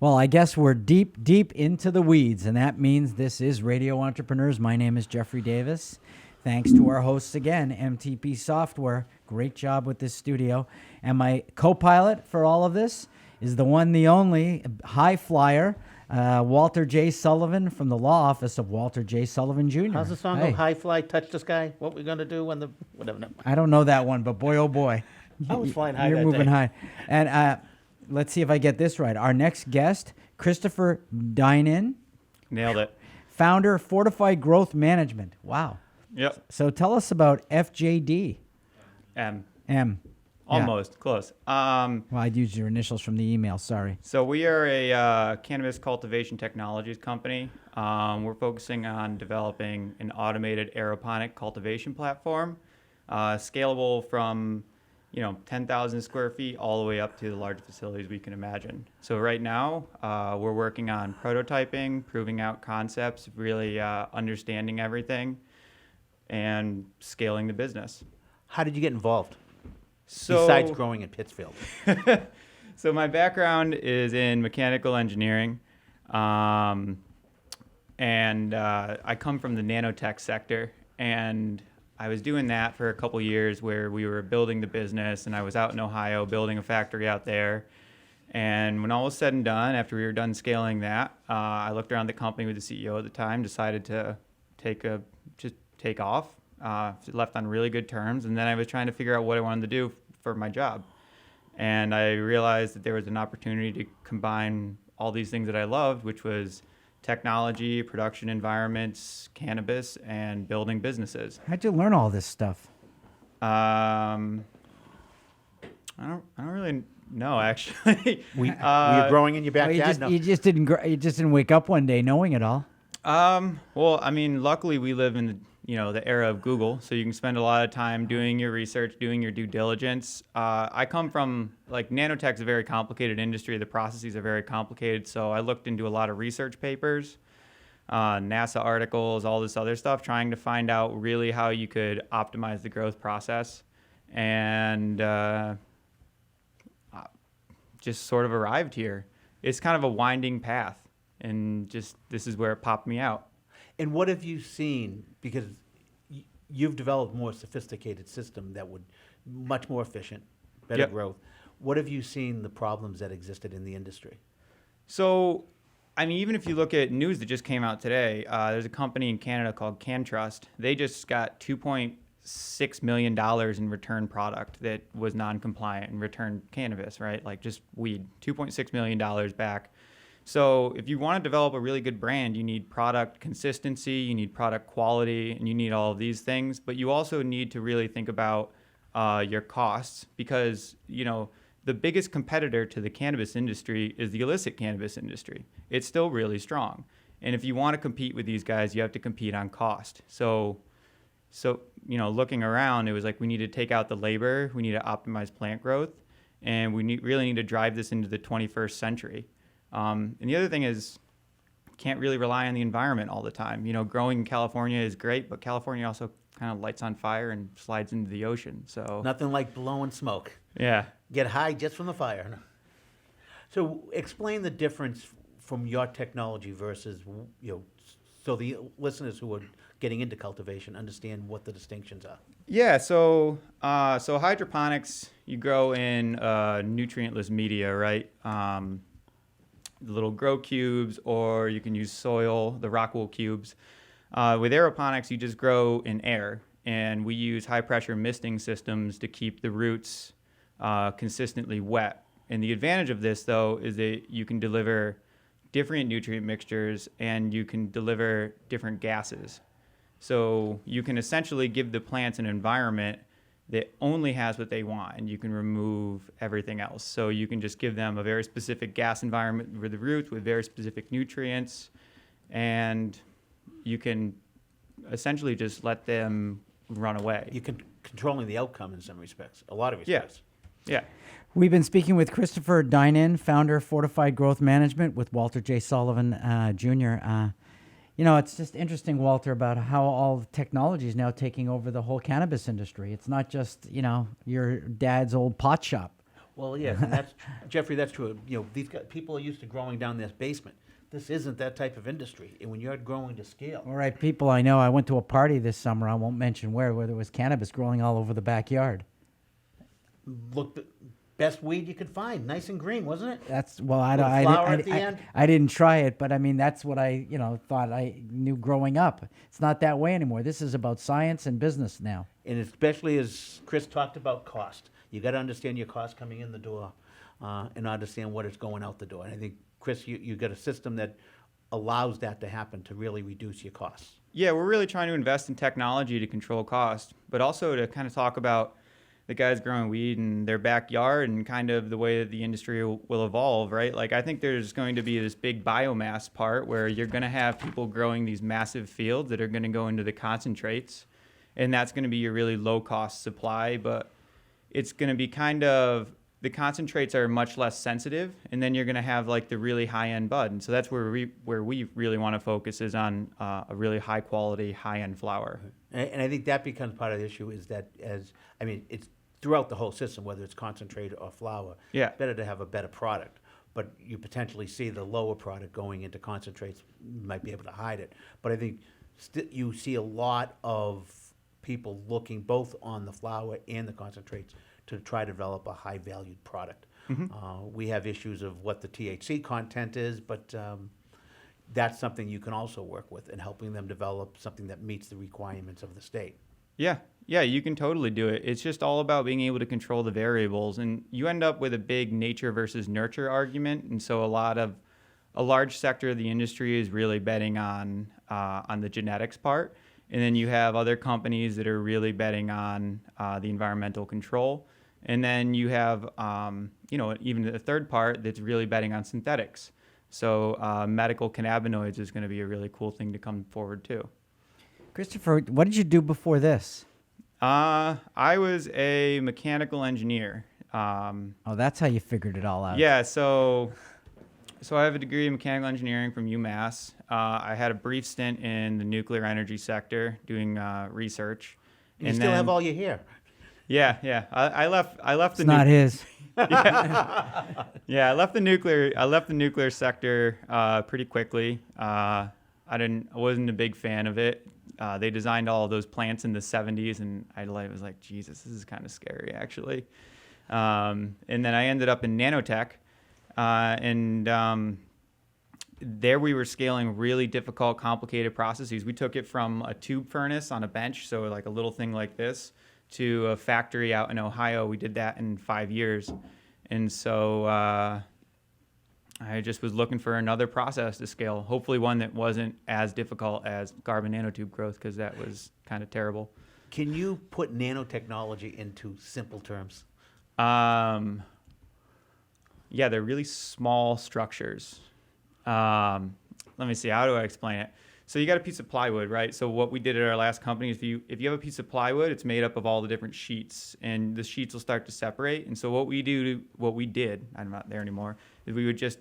Well, I guess we're deep, deep into the weeds, and that means this is Radio Entrepreneurs. My name is Jeffrey Davis. Thanks to our hosts again, MTP Software. Great job with this studio. And my co-pilot for all of this is the one, the only, high flyer, Walter J. Sullivan from the law office of Walter J. Sullivan Jr. How's the song go? High fly, touch the sky. What we gonna do when the whatever? No. I don't know that one, but boy, oh boy. I was flying high You're that moving day. high. And let's see if I get this right. Our next guest, Christopher Dinan, Nailed it. founder, Fortified Growth Management. Wow. Yep. So tell us about FJD. M. M. Almost. Close. Well, I'd use your initials from the email. Sorry. So we are a cannabis cultivation technologies company. We're focusing on developing an automated aeroponic cultivation platform, scalable from 10,000 square feet all the way up to the large facilities we can imagine. So right now, we're working on prototyping, proving out concepts, really understanding everything, and scaling the business. How did you get involved? So, Besides growing in Pittsfield. So my background is in mechanical engineering, and I come from the nanotech sector, and I was doing that for a couple years where we were building the business, and I was out in Ohio building a factory out there. And when all was said and done, after we were done scaling that, I looked around the company with the CEO at the time, decided to take off, left on really good terms, and then I was trying to figure out what I wanted to do for my job. And I realized that there was an opportunity to combine all these things that I loved, which was technology, production environments, cannabis, and building businesses. How'd you learn all this stuff? I don't really know, actually. Were you growing in your Well, backyard? you just didn't wake up one day knowing it all. Well, I mean, luckily we live in the era of Google, so you can spend a lot of time doing your research, doing your due diligence. I come from, nanotech's a very complicated industry. The processes are very complicated, so I looked into a lot of research papers, NASA articles, all this other stuff, trying to find out really how you could optimize the growth process, and just sort of arrived here. It's kind of a winding path, and just this is where it popped me out. And what have you seen? Because you've developed a more sophisticated system that would much more efficient, better Yep. growth. What have you seen the problems that existed in the industry? So, I mean, even if you look at news that just came out today, there's a company in Canada called CanTrust. They just got $2.6 million in return product that was non-compliant and returned cannabis, right? Like just weed, $2.6 million back. So if you want to develop a really good brand, you need product consistency, you need product quality, and you need all of these things. But you also need to really think about your costs, because, the biggest competitor to the cannabis industry is the illicit cannabis industry. It's still really strong. And if you want to compete with these guys, you have to compete on cost. So looking around, it was like we need to take out the labor, we need to optimize plant growth, and we really need to drive this into the 21st century. And the other thing is, can't really rely on the environment all the time. Growing in California is great, but California also kind of lights on fire and slides into the ocean. So Nothing like blowing smoke. yeah. Get high just from the fire. So explain the difference from your technology versus, so the listeners who are getting into cultivation understand what the distinctions are. Yeah, so hydroponics, you grow in nutrientless media, right? The little grow cubes, or you can use soil, the rock wool cubes. With aeroponics, you just grow in air, and we use high-pressure misting systems to keep the roots consistently wet. And the advantage of this, though, is that you can deliver different nutrient mixtures, and you can deliver different gases. So you can essentially give the plants an environment that only has what they want, and you can remove everything else. So you can just give them a very specific gas environment for the roots with very specific nutrients, and you can essentially just let them run away. You can controlling the outcome in some respects, a lot of respects. Yeah. We've been speaking with Christopher Dinan, founder of Fortified Growth Management, with Walter J. Sullivan Jr. It's just interesting, Walter, about how all the technology is now taking over the whole cannabis industry. It's not just, your dad's old pot shop. Well, yes, and that's, Jeffrey, that's true. You know, people are used to growing down this basement. This isn't that type of industry, and when you're growing to scale. All right, people I know, I went to a party this summer, I won't mention where there was cannabis growing all over the backyard. Look, the best weed you could find, nice and green, wasn't it? That's, well, Little flower at the end? I didn't try it, but I mean, that's what I, thought I knew growing up. It's not that way anymore. This is about science and business now. And especially as Chris talked about cost. You got to understand your cost coming in the door and understand what is going out the door. And I think, Chris, you got a system that allows that to happen to really reduce your costs. Yeah, we're really trying to invest in technology to control cost, but also to kind of talk about the guys growing weed in their backyard and kind of the way that the industry will evolve, right? Like, I think there's going to be this big biomass part where you're going to have people growing these massive fields that are going to go into the concentrates, and that's going to be your really low-cost supply, but it's going to be kind of, the concentrates are much less sensitive, and then you're going to have like the really high-end bud. And so that's where we really want to focus, is on a really high-quality, high-end flower. And I think that becomes part of the issue, is that it's throughout the whole system, whether it's concentrate or flower. Yeah. It's better to have a better product, but you potentially see the lower product going into concentrates, you might be able to hide it. But I think you see a lot of people looking both on the flower and the concentrates to try to develop a high-valued product. We have issues of what the THC content is, but that's something you can also work with in helping them develop something that meets the requirements of the state. Yeah, you can totally do it. It's just all about being able to control the variables, and you end up with a big nature versus nurture argument. And so a large sector of the industry is really betting on the genetics part. And then you have other companies that are really betting on the environmental control. And then you have, even the third part that's really betting on synthetics. So medical cannabinoids is going to be a really cool thing to come forward too. Christopher, what did you do before this? I was a mechanical engineer. Oh, that's how you figured it all out. Yeah, so I have a degree in mechanical engineering from UMass. I had a brief stint in the nuclear energy sector doing research. And you still have all your hair. Yeah. I left It's not his. Yeah, I left the nuclear sector pretty quickly. I wasn't a big fan of it. They designed all of those plants in the 70s, and I was like, Jesus, this is kind of scary, actually. And then I ended up in nanotech, and there we were scaling really difficult, complicated processes. We took it from a tube furnace on a bench, so like a little thing like this, to a factory out in Ohio. We did that in 5 years. And so I just was looking for another process to scale, hopefully one that wasn't as difficult as carbon nanotube growth, because that was kind of terrible. Can you put nanotechnology into simple terms? Yeah, they're really small structures. Let me see, how do I explain it? So you got a piece of plywood, right? So what we did at our last company is if you have a piece of plywood, it's made up of all the different sheets, and the sheets will start to separate. And so what we did, I'm not there anymore, is we would just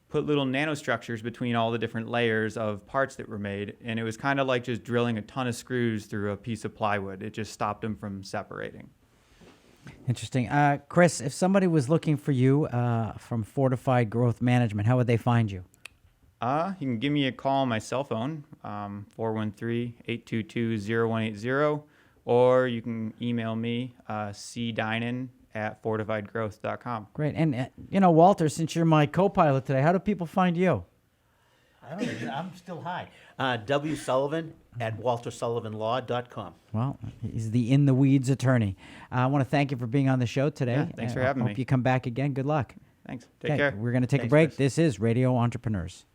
put little nanostructures between all the different layers of parts that were made. And it was kind of like just drilling a ton of screws through a piece of plywood. It just stopped them from separating. Interesting. Chris, if somebody was looking for you from Fortified Growth Management, how would they find you? You can give me a call on my cell phone, 413-822-0180, or you can email me, cdinan@fortifiedgrowth.com. Great. And, Walter, since you're my co-pilot today, how do people find you? I'm still high. W. Sullivan at waltersullivanlaw.com. Well, he's the In the Weeds attorney. I want to thank you for being on the show today. Yeah, thanks for having me. Hope you come back again. Good luck. Thanks. Take care. We're going to take a Thanks, break. Chris. This is Radio Entrepreneurs.